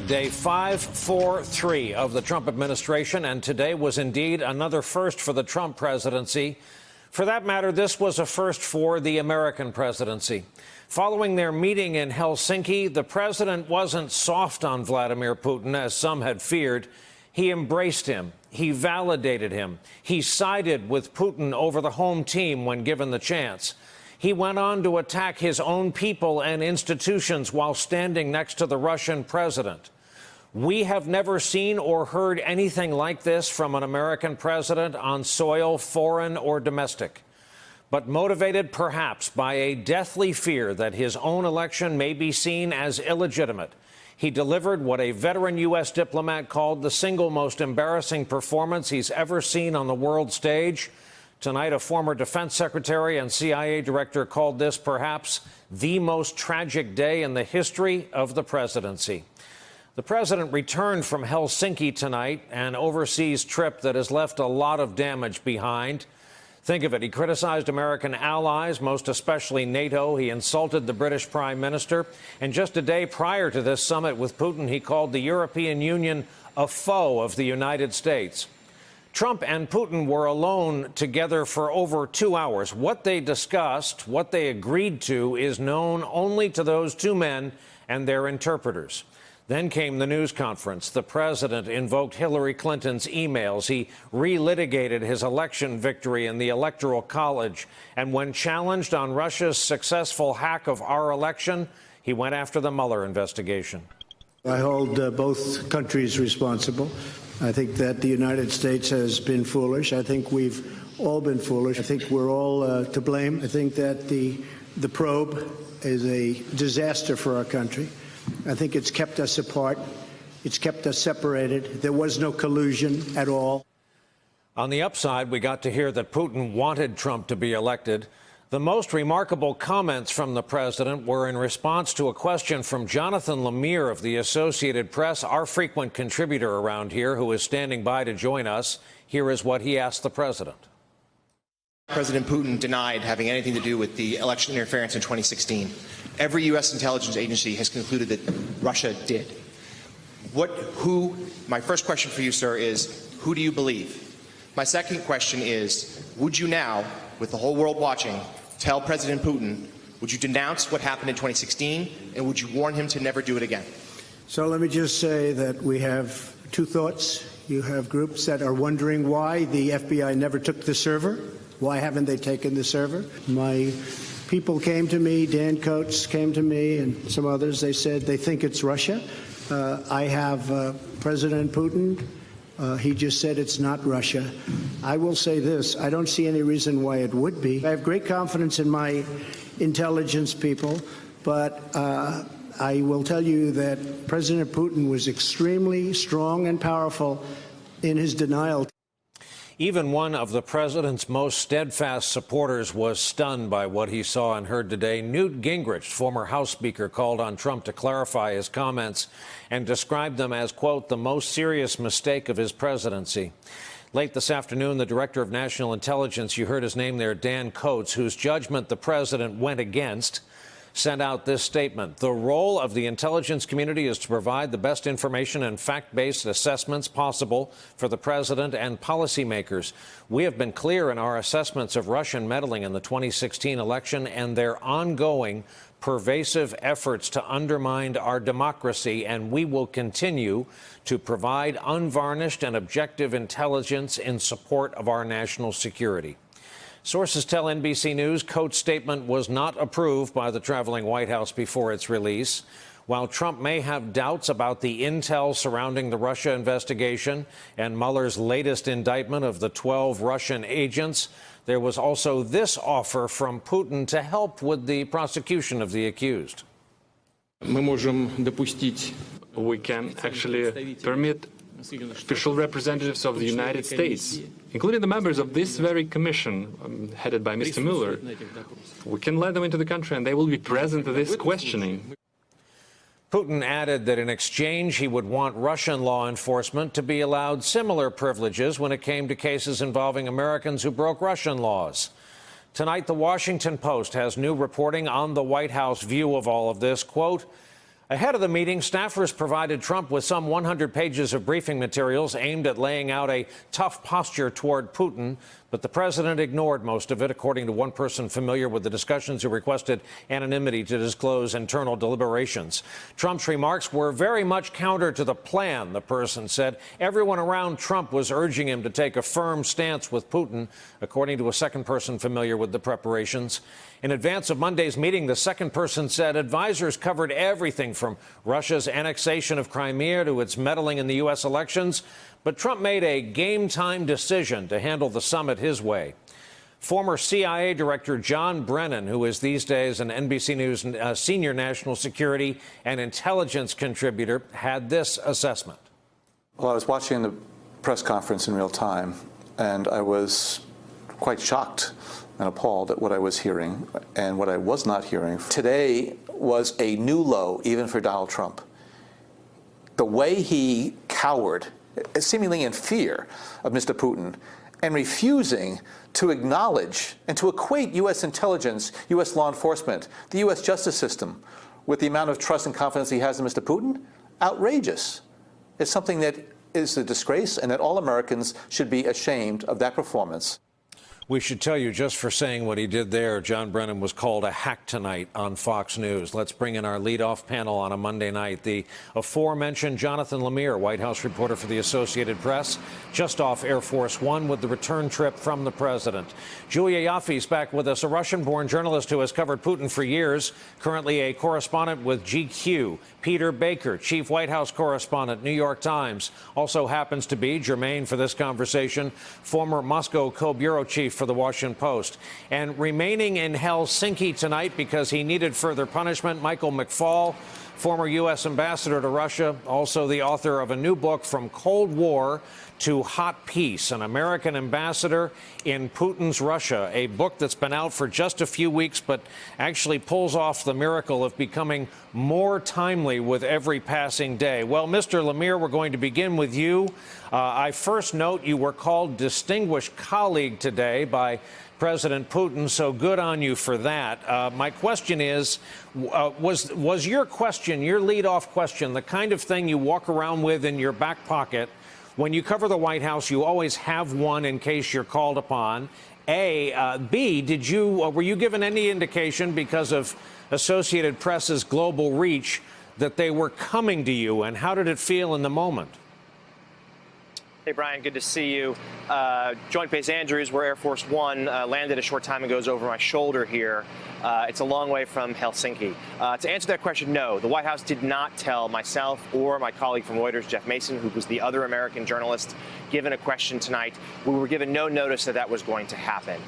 Day 543 of the Trump administration, and today was indeed another first for the Trump presidency. For that matter, this was a first for the American presidency. Following their meeting in Helsinki, the president wasn't soft on Vladimir Putin, as some had feared. He embraced him. He validated him. He sided with Putin over the home team when given the chance. He went on to attack his own people and institutions while standing next to the Russian president. We have never seen or heard anything like this from an American president on soil, foreign or domestic. But motivated perhaps by a deathly fear that his own election may be seen as illegitimate, he delivered what a veteran U.S. diplomat called the single most embarrassing performance he's ever seen on the world stage. Tonight, a former defense secretary and CIA director called this perhaps the most tragic day in the history of the presidency. The president returned from Helsinki tonight, an overseas trip that has left a lot of damage behind. Think of it. He criticized American allies, most especially NATO. He insulted the British Prime Minister. And just a day prior to this summit with Putin, he called the European Union a foe of the United States. Trump and Putin were alone together for over 2 hours. What they discussed, what they agreed to, is known only to those two men and their interpreters. Then came the news conference. The president invoked Hillary Clinton's emails. He relitigated his election victory in the Electoral College. And when challenged on Russia's successful hack of our election, he went after the Mueller investigation. I hold both countries responsible. I think that the United States has been foolish. I think we've all been foolish. I think we're all to blame. I think that the probe is a disaster for our country. I think it's kept us apart. It's kept us separated. There was no collusion at all. On the upside, we got to hear that Putin wanted Trump to be elected. The most remarkable comments from the president were in response to a question from Jonathan Lemire of the Associated Press, our frequent contributor around here, who is standing by to join us. Here is what he asked the president. President Putin denied having anything to do with the election interference in 2016. Every U.S. intelligence agency has concluded that Russia did. My first question for you, sir, is who do you believe? My second question is, would you now, with the whole world watching, tell President Putin, would you denounce what happened in 2016, and would you warn him to never do it again? So let me just say that we have two thoughts. You have groups that are wondering why the FBI never took the server. Why haven't they taken the server? My people came to me, Dan Coates came to me, and some others. They said they think it's Russia. I have President Putin. He just said it's not Russia. I will say this. I don't see any reason why it would be. I have great confidence in my intelligence people, but I will tell you that President Putin was extremely strong and powerful in his denial. Even one of the president's most steadfast supporters was stunned by what he saw and heard today. Newt Gingrich, former House Speaker, called on Trump to clarify his comments and described them as, quote, the most serious mistake of his presidency. Late this afternoon, the Director of National Intelligence, you heard his name there, Dan Coates, whose judgment the president went against, sent out this statement. The role of the intelligence community is to provide the best information and fact-based assessments possible for the president and policymakers. We have been clear in our assessments of Russian meddling in the 2016 election and their ongoing pervasive efforts to undermine our democracy, and we will continue to provide unvarnished and objective intelligence in support of our national security. Sources tell NBC News Coates' statement was not approved by the traveling White House before its release. While Trump may have doubts about the intel surrounding the Russia investigation and Mueller's latest indictment of the 12 Russian agents, there was also this offer from Putin to help with the prosecution of the accused. We can actually permit official representatives of the United States, including the members of this very commission headed by Mr. Mueller. We can let them into the country and they will be present at this questioning. Putin added that in exchange he would want Russian law enforcement to be allowed similar privileges when it came to cases involving Americans who broke Russian laws. Tonight, The Washington Post has new reporting on the White House view of all of this. Quote, Ahead of the meeting, staffers provided Trump with some 100 pages of briefing materials aimed at laying out a tough posture toward Putin, but the president ignored most of it, according to one person familiar with the discussions who requested anonymity to disclose internal deliberations. Trump's remarks were very much counter to the plan, the person said. Everyone around Trump was urging him to take a firm stance with Putin, according to a second person familiar with the preparations. In advance of Monday's meeting, the second person said advisors covered everything from Russia's annexation of Crimea to its meddling in the U.S. elections. But Trump made a game-time decision to handle the summit his way. Former CIA Director John Brennan, who is these days an NBC News senior national security and intelligence contributor, had this assessment. Well, I was watching the press conference in real time, and I was quite shocked and appalled at what I was hearing and what I was not hearing. Today was a new low, even for Donald Trump. The way he cowered, seemingly in fear of Mr. Putin, and refusing to acknowledge and to equate U.S. intelligence, U.S. law enforcement, the U.S. justice system with the amount of trust and confidence he has in Mr. Putin, outrageous. It's something that is a disgrace, and that all Americans should be ashamed of that performance. We should tell you, just for saying what he did there, John Brennan was called a hack tonight on Fox News. Let's bring in our leadoff panel on a Monday night. The aforementioned Jonathan Lemire, White House reporter for the Associated Press, just off Air Force One with the return trip from the president. Julia Yaffe's back with us, a Russian-born journalist who has covered Putin for years, currently a correspondent with GQ. Peter Baker, chief White House correspondent, New York Times, also happens to be, germane for this conversation, former Moscow co-bureau chief for the Washington Post. And remaining in Helsinki tonight because he needed further punishment, Michael McFaul, former U.S. ambassador to Russia, also the author of a new book, From Cold War to Hot Peace, an American ambassador in Putin's Russia, a book that's been out for just a few weeks, but actually pulls off the miracle of becoming more timely with every passing day. Well, Mr. Lemire, we're going to begin with you. I first note you were called distinguished colleague today by President Putin, so good on you for that. My question is, was your question, your leadoff question, the kind of thing you walk around with in your back pocket? When you cover the White House, you always have one in case you're called upon. A. B, were you given any indication, because of Associated Press's global reach, that they were coming to you, and how did it feel in the moment? Hey, Brian, good to see you. Joint Base Andrews, where Air Force One landed a short time ago, is over my shoulder here. It's a long way from Helsinki. To answer that question, no. The White House did not tell myself or my colleague from Reuters, Jeff Mason, who was the other American journalist given a question tonight. We were given no notice that that was going to happen.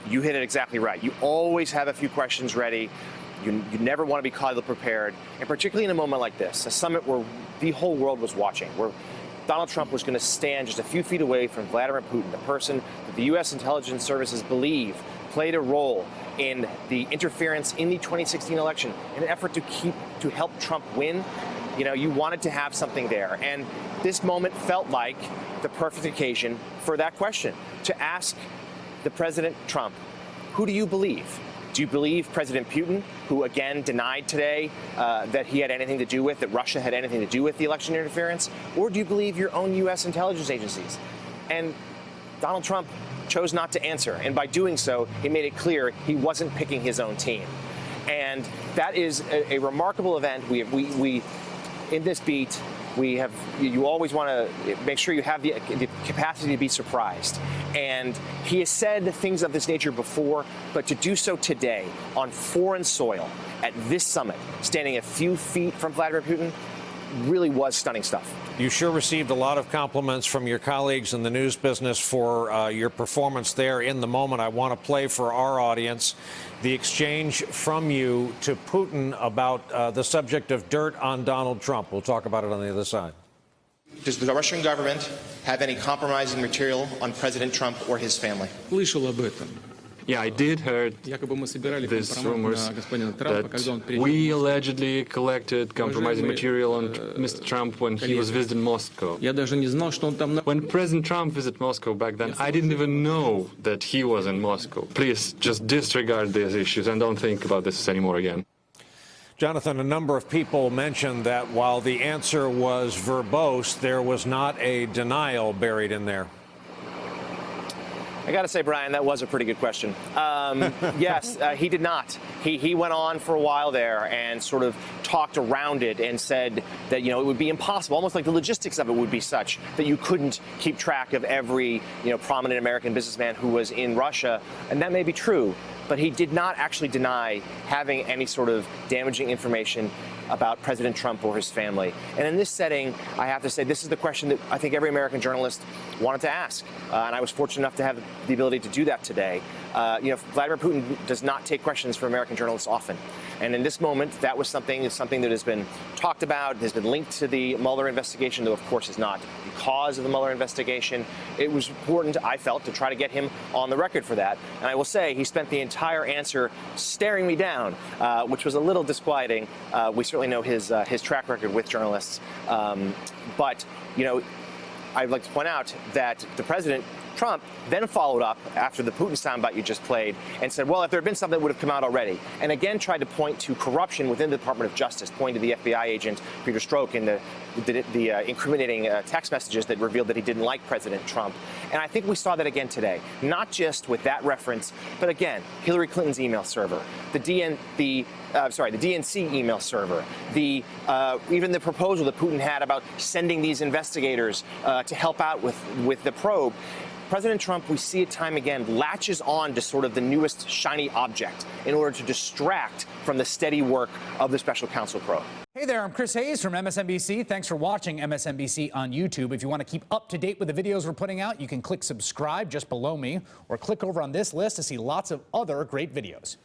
You hit it exactly right. You always have a few questions ready. You never want to be caught prepared, and particularly in a moment like this, a summit where the whole world was watching, where Donald Trump was going to stand just a few feet away from Vladimir Putin, the person that the U.S. intelligence services believe played a role in the interference in the 2016 election in an effort to help Trump win. You know, you wanted to have something there. And this moment felt like the perfect occasion for that question, to ask the President Trump, who do you believe? Do you believe President Putin, who again denied today that he had anything to do with, that Russia had anything to do with the election interference? Or do you believe your own U.S. intelligence agencies? And Donald Trump chose not to answer. And by doing so, he made it clear he wasn't picking his own team. And that is a remarkable event. We in this beat, you always want to make sure you have the capacity to be surprised. And he has said things of this nature before, but to do so today on foreign soil at this summit, standing a few feet from Vladimir Putin, really was stunning stuff. You sure received a lot of compliments from your colleagues in the news business for your performance there in the moment. I want to play for our audience the exchange from you to Putin about the subject of dirt on Donald Trump. We'll talk about it on the other side. Does the Russian government have any compromising material on President Trump or his family? Yeah, I did heard these rumors that we allegedly collected compromising material on Mr. Trump when he was visiting Moscow. When President Trump visited Moscow back then, I didn't even know that he was in Moscow. Please just disregard these issues and don't think about this anymore again. Jonathan, a number of people mentioned that while the answer was verbose, there was not a denial buried in there. I got to say, Brian, that was a pretty good question. Yes, he did not. He went on for a while there and sort of talked around it and said that, it would be impossible, almost like the logistics of it would be such that you couldn't keep track of every, prominent American businessman who was in Russia. And that may be true, but he did not actually deny having any sort of damaging information about President Trump or his family. And in this setting, I have to say, this is the question that I think every American journalist wanted to ask. And I was fortunate enough to have the ability to do that today. Vladimir Putin does not take questions from American journalists often. And in this moment, that was something that has been talked about, has been linked to the Mueller investigation, though, of course, is not the cause of the Mueller investigation. It was important, I felt, to try to get him on the record for that. And I will say, he spent the entire answer staring me down, which was a little disquieting. We certainly know his track record with journalists. But, I'd like to point out that the president, Trump, then followed up after the Putin soundbite you just played and said, well, if there had been something that would have come out already, and again tried to point to corruption within the Department of Justice, pointing to the FBI agent Peter Strzok and the incriminating text messages that revealed that he didn't like President Trump. And I think we saw that again today, not just with that reference, but again, Hillary Clinton's email server, the DNC email server, even the proposal that Putin had about sending these investigators to help out with the probe. President Trump, we see it time again, latches on to sort of the newest shiny object in order to distract from the steady work of the special counsel probe. Hey there, I'm Chris Hayes from MSNBC. Thanks for watching MSNBC on YouTube. If you want to keep up to date with the videos we're putting out, you can click subscribe just below me or click over on this list to see lots of other great videos.